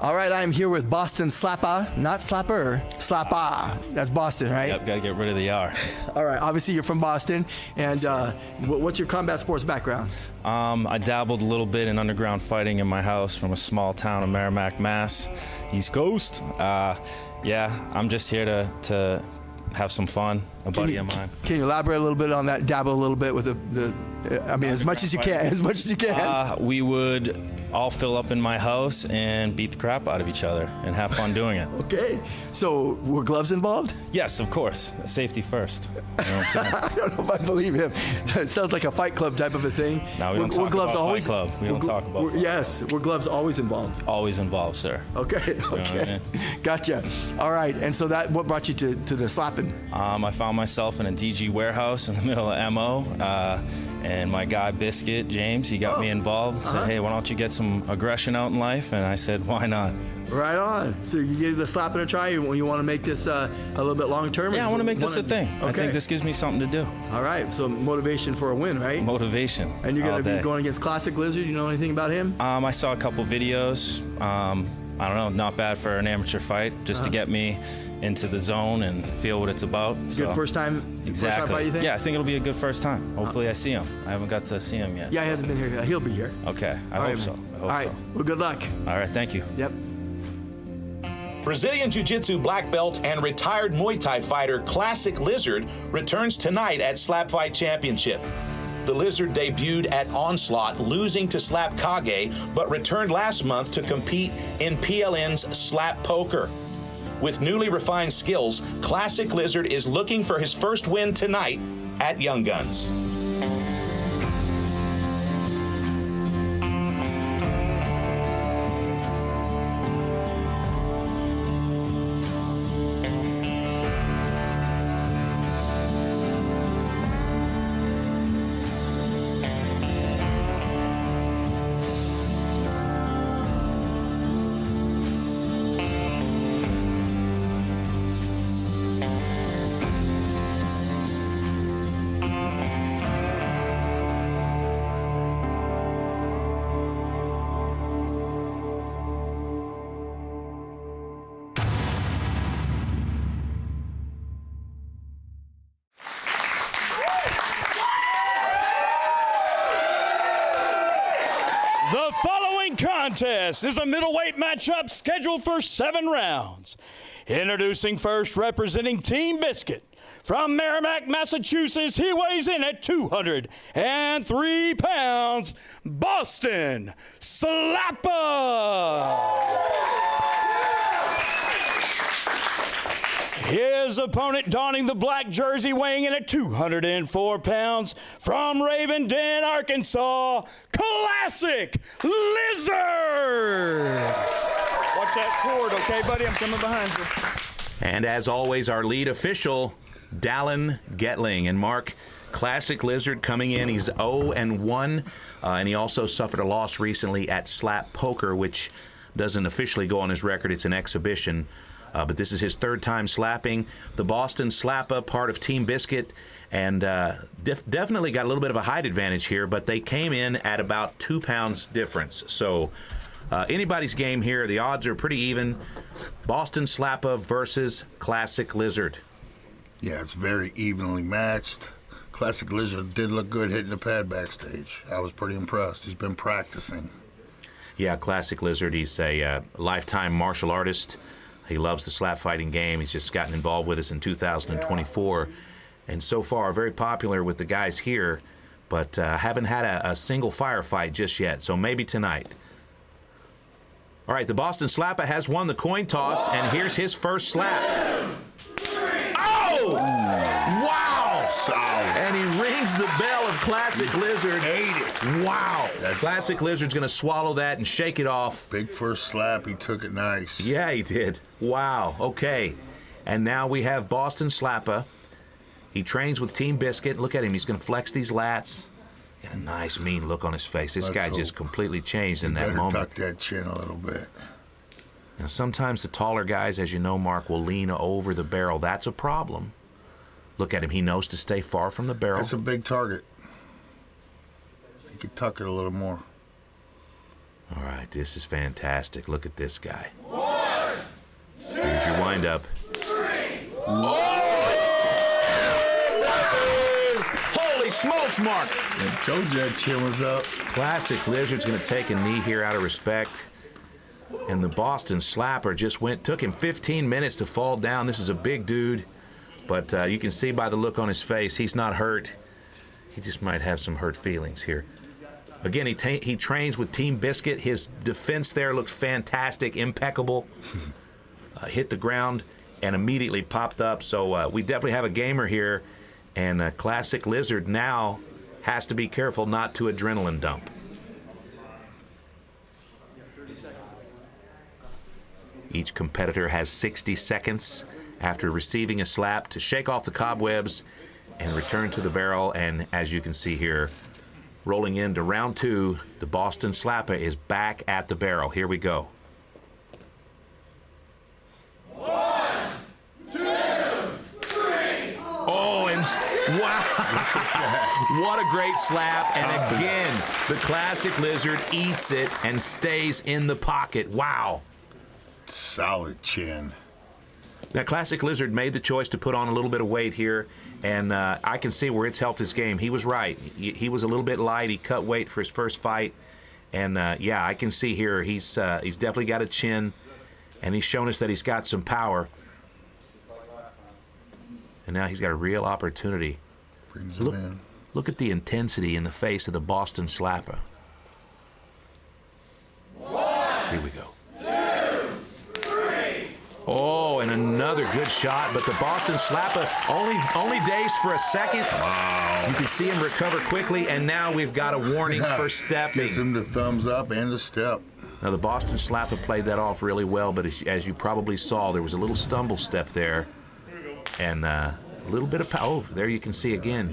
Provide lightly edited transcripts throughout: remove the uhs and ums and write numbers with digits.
All right, I'm here with Boston Slappah, not Slapper, Slappah. That's Boston, right? Yep, got to get rid of the R. All right, obviously you're from Boston, and what's your combat sports background? I dabbled a little bit in underground fighting in my house from a small town of Merrimack, Mass, East Coast. Yeah, I'm just here to have some fun, a buddy of mine. Can you elaborate a little bit on that, dabble a little bit with I mean, as much as you can, We would all fill up in my house and beat the crap out of each other and have fun doing it. Okay, so were gloves involved? Yes, of course. Safety first. You know what I'm saying? I don't know if I believe him. It sounds like a Fight Club type of a thing. No, we don't talk about Fight Club. We don't talk about Fight Club. Yes, were gloves always involved? Always involved, sir. Okay, You know what I mean? Gotcha. All right, and so what brought you to the slapping? I found myself in a DG warehouse in the middle of MO, and my guy Biscuit, James, he got me involved. Said, hey, why don't you get some aggression out in life? And I said, why not? Right on. So you gave the slapping a try. You want to make this a little bit long term? Yeah, I want to make this a thing. Okay. I think this gives me something to do. All right, so motivation for a win, right? Motivation. And you're going to be going against Classic Lizard. You know anything about him? I saw a couple videos. I don't know, not bad for an amateur fight, just to get me into the zone and feel what it's about. Good first time? Exactly. First time fight, you think? Yeah, I think it'll be a good first time. Hopefully I see him. I haven't got to see him yet. Yeah, he hasn't been here. He'll be here. Okay, I hope so. All right, well, good luck. All right, thank you. Yep. Brazilian Jiu-Jitsu black belt and retired Muay Thai fighter Classic Lizard returns tonight at SlapFIGHT Championship. The Lizard debuted at Onslaught, losing to Slap Kage, but returned last month to compete in PLN's Slap Poker. With newly refined skills, Classic Lizard is looking for his first win tonight at Young Guns. The following contest is a middleweight matchup scheduled for 7 rounds. Introducing first, representing Team Biscuit. From Merrimack, Massachusetts, he weighs in at 203 pounds, Boston Slappah. His opponent donning the black jersey, weighing in at 204 pounds, from Raven Den, Arkansas, Classic Lizard. Watch that cord, okay, buddy? I'm coming behind you. And as always, our lead official, Dallin Getling. And Mark, Classic Lizard coming in, he's 0-1, and he also suffered a loss recently at Slap Poker, which doesn't officially go on his record. It's an exhibition. But this is his third time slapping. The Boston Slappah, part of Team Biscuit, and definitely got a little bit of a height advantage here, but they came in at about 2 pounds difference. So anybody's game here. The odds are pretty even. Boston Slappah versus Classic Lizard. Yeah, it's very evenly matched. Classic Lizard did look good hitting the pad backstage. I was pretty impressed. He's been practicing. Yeah, Classic Lizard, he's a lifetime martial artist. He loves the slap fighting game. He's just gotten involved with us in 2024. And so far, very popular with the guys here, but haven't had a single firefight just yet. So maybe tonight. All right, the Boston Slappah has won the coin toss, and here's his first slap. Oh! Wow! Solid. And he rings the bell of Classic Lizard. Ate it. Wow. Classic Lizard's going to swallow that and shake it off. Big first slap. He took it nice. Yeah, he did. Wow. Okay. And now we have Boston Slappah. He trains with Team Biscuit. Look at him. He's going to flex these lats. Got a nice, mean look on his face. This guy just completely changed in that moment. Tuck that chin a little bit. Now, sometimes the taller guys, as you know, Mark, will lean over the barrel. That's a problem. Look at him. He knows to stay far from the barrel. That's a big target. He could tuck it a little more. All right, this is fantastic. Look at this guy. 1, 2, here's your windup. 3. Oh! Holy smokes, Mark! I told you that chin was up. Classic Lizard's going to take a knee here out of respect. And the Boston Slappah just took him 15 minutes to fall down. This is a big dude. But you can see by the look on his face, he's not hurt. He just might have some hurt feelings here. Again, he trains with Team Biscuit. His defense there looks fantastic, impeccable. Hit the ground and immediately popped up. So we definitely have a gamer here. And Classic Lizard now has to be careful not to adrenaline dump. Each competitor has 60 seconds after receiving a slap to shake off the cobwebs and return to the barrel. And as you can see here, rolling into round 2, the Boston Slappah is back at the barrel. Here we go. 1, 2, 3. Oh, and wow. What a great slap. And again, the Classic Lizard eats it and stays in the pocket. Wow. Solid chin. Now, Classic Lizard made the choice to put on a little bit of weight here, and I can see where it's helped his game. He was right. He was a little bit light. He cut weight for his first fight, and yeah, I can see here he's definitely got a chin, and he's shown us that he's got some power. And now he's got a real opportunity. Brings him in. Look at the intensity in the face of the Boston Slappah. Here we go. Oh, and another good shot, but the Boston Slappah only dazed for a second. Wow. You can see him recover quickly, and now we've got a warning for stepping. Gives him the thumbs up and the step. Now, the Boston Slappah played that off really well, but as you probably saw, there was a little stumble step there, and a little bit of power. Oh, there you can see again.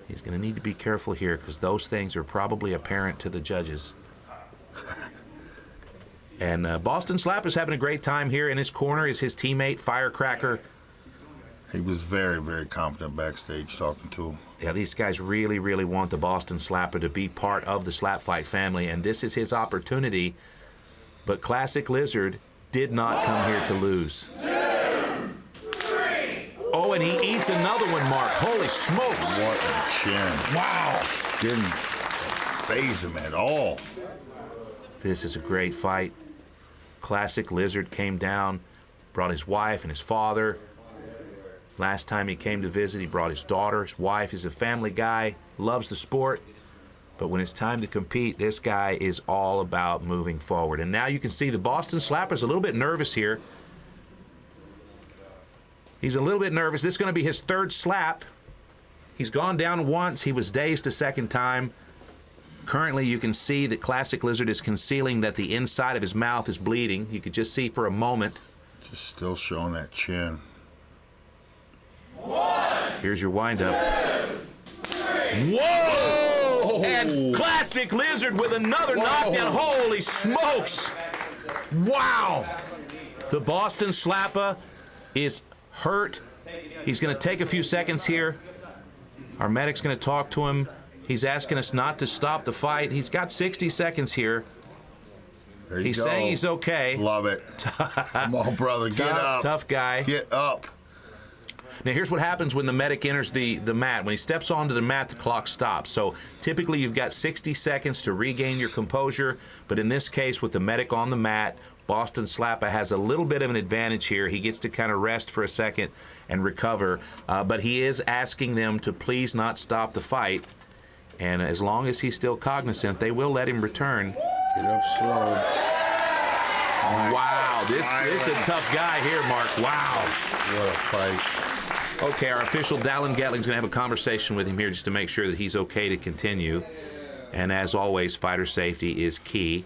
He's going to need to be careful here because those things are probably apparent to the judges. And Boston Slappah is having a great time here. In his corner is his teammate, Firecracker. He was very, very confident backstage talking to him. Yeah, these guys really, really want the Boston Slappah to be part of the SlapFIGHT family, and this is his opportunity. But Classic Lizard did not come here to lose. 2, 3. Oh, and he eats another one, Mark. Holy smokes. What a chin. Wow. Didn't faze him at all. This is a great fight. Classic Lizard came down, brought his wife and his father. Last time he came to visit, he brought his daughter. His wife is a family guy, loves the sport. But when it's time to compete, this guy is all about moving forward. And now you can see the Boston Slappah is a little bit nervous here. He's a little bit nervous. This is going to be his third slap. He's gone down once. He was dazed a second time. Currently, you can see that Classic Lizard is concealing that the inside of his mouth is bleeding. You could just see for a moment. Just still showing that chin. 1, Here's your windup. 2, 3. Whoa! And Classic Lizard with another knockdown. Holy smokes! Wow! The Boston Slappah is hurt. He's going to take a few seconds here. Our medic's going to talk to him. He's asking us not to stop the fight. He's got 60 seconds here. There you He's go. saying he's okay. Love it. Come on, brother. Get up. Tough guy. Get up. Now, here's what happens when the medic enters the mat. When he steps onto the mat, the clock stops. So typically you've got 60 seconds to regain your composure. But in this case, with the medic on the mat, Boston Slappah has a little bit of an advantage here. He gets to kind of rest for a second and recover. But he is asking them to please not stop the fight. And as long as he's still cognizant, they will let him return. Get up slow. Wow, this is a tough guy here, Mark. Wow. What a fight. Okay, our official Dallin Gatling's going to have a conversation with him here just to make sure that he's okay to continue. And as always, fighter safety is key.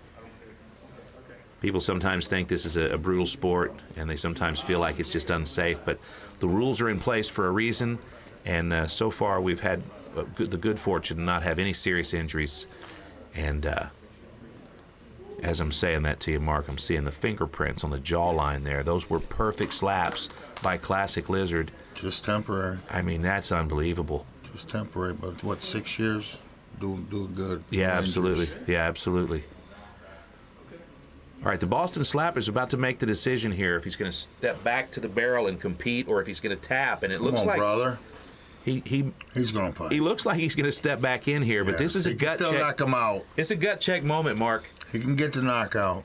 People sometimes think this is a brutal sport, and they sometimes feel like it's just unsafe, but the rules are in place for a reason, and so far we've had the good fortune to not have any serious injuries. And as I'm saying that to you, Mark, I'm seeing the fingerprints on the jawline there. Those were perfect slaps by Classic Lizard. Just temporary. I mean, that's unbelievable. Just temporary, but what, 6 years? Doing good. Yeah, No absolutely. injuries. Yeah, absolutely. All right, the Boston Slappah is about to make the decision here if he's going to step back to the barrel and compete or if he's going to tap. And it looks like brother. he's going to play. He looks like he's going to step back in here, but this is a gut check. Still knock him out. It's a gut check moment, Mark. He can get the knockout.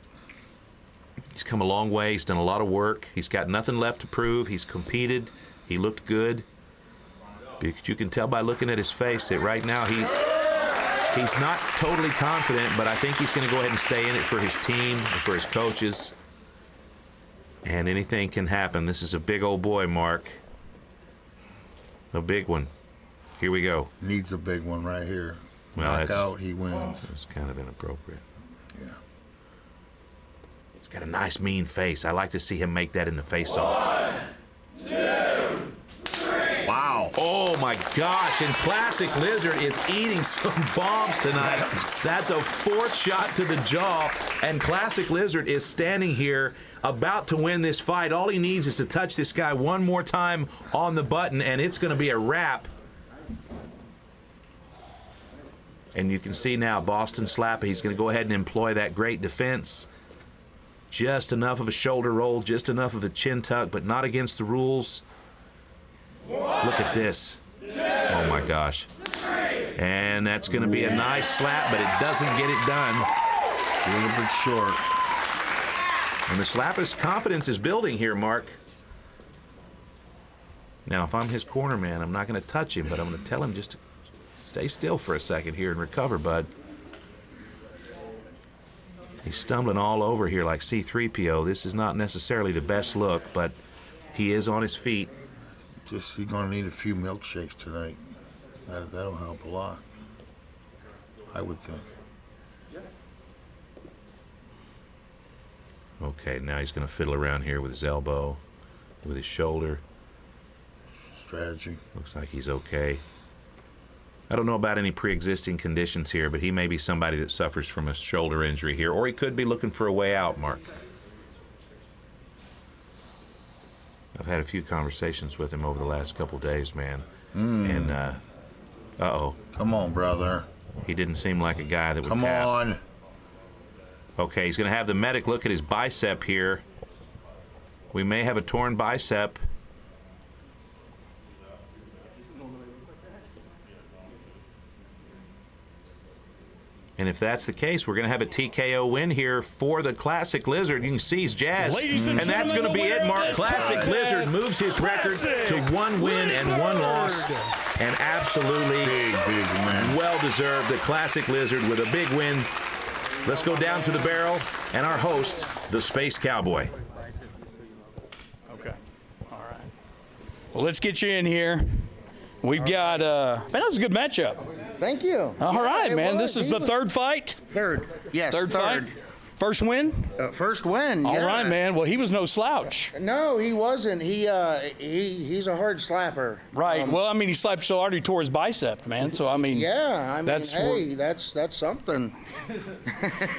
He's come a long way. He's done a lot of work. He's got nothing left to prove. He's competed. He looked good. Because you can tell by looking at his face that right now he's not totally confident, but I think he's going to go ahead and stay in it for his team and for his coaches. And anything can happen. This is a big old boy, Mark. A big one. Here we go. Needs a big one right here. Well, knockout, he wins. It's kind of inappropriate. Yeah. He's got a nice, mean face. I like to see him make that in the face-off. 1, 2, 3. Wow. Oh, my gosh. And Classic Lizard is eating some bombs tonight. That's a fourth shot to the jaw. And Classic Lizard is standing here about to win this fight. All he needs is to touch this guy one more time on the button, and it's going to be a wrap. And you can see now Boston Slappah, he's going to go ahead and employ that great defense. Just enough of a shoulder roll, just enough of a chin tuck, but not against the rules. Look at this. Oh, my gosh. And that's going to be a nice slap, but it doesn't get it done. A little bit short. And the Slappah's confidence is building here, Mark. Now, if I'm his corner man, I'm not going to touch him, but I'm going to tell him just to stay still for a second here and recover, bud. He's stumbling all over here like C-3PO. This is not necessarily the best look, but he is on his feet. He's going to need a few milkshakes tonight. That'll help a lot, I would think. Okay, now he's going to fiddle around here with his elbow, with his shoulder. Strategy. Looks like he's okay. I don't know about any pre-existing conditions here, but he may be somebody that suffers from a shoulder injury here, or he could be looking for a way out, Mark. I've had a few conversations with him over the last couple days, man. And, uh-oh. Come on, brother. He didn't seem like a guy that would Come tap. on. Okay, he's going to have the medic look at his bicep here. We may have a torn bicep. And if that's the case, we're going to have a TKO win here for the Classic Lizard. You can see he's jazzed. Ladies and that's going to be it, Mark. Classic Lizard moves his record to 1 win and 1 loss. And absolutely Big man. well-deserved. The Classic Lizard with a big win. Let's go down to the barrel and our host, the Space Cowboy. Okay. All right. Well, let's get you in here. We've got, man, that was a good matchup. Thank you. All right, it man. was. This is the third fight? Third. Yes, Third fight? First win? First win. All yeah. right, man. Well, he was no slouch. No, he wasn't. He's a hard slapper. Right. Well, I mean, he slapped so hard he tore his bicep, man. So, I mean. Yeah, I mean, That's that's something.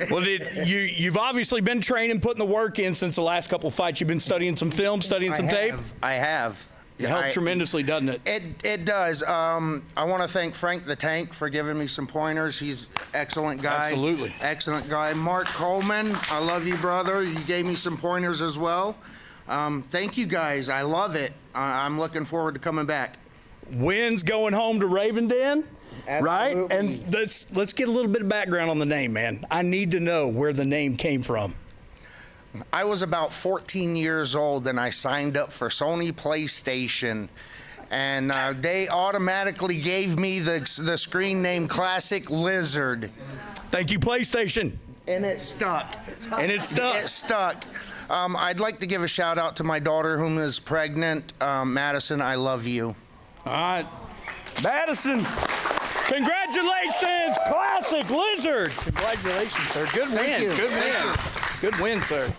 Well, you've obviously been training, putting the work in since the last couple fights. You've been studying some film, studying some tape? I have. It helped tremendously, doesn't it? It does. I want to thank Frank the Tank for giving me some pointers. He's an excellent guy. Absolutely. Excellent guy. Mark Coleman, I love you, brother. You gave me some pointers as well. Thank you, guys. I love it. I'm looking forward to coming back. Wins going home to Raven Den, right? Absolutely. And let's get a little bit of background on the name, man. I need to know where the name came from. I was about 14 years old and I signed up for Sony PlayStation, and they automatically gave me the screen name Classic Lizard. Thank you, PlayStation. And it stuck. And it stuck. It stuck. I'd like to give a shout out to my daughter whom is pregnant. Madison, I love you. All right. Madison, congratulations, Classic Lizard. Congratulations, sir. Good win. Thank you. Good win. Thank you. Good win, sir.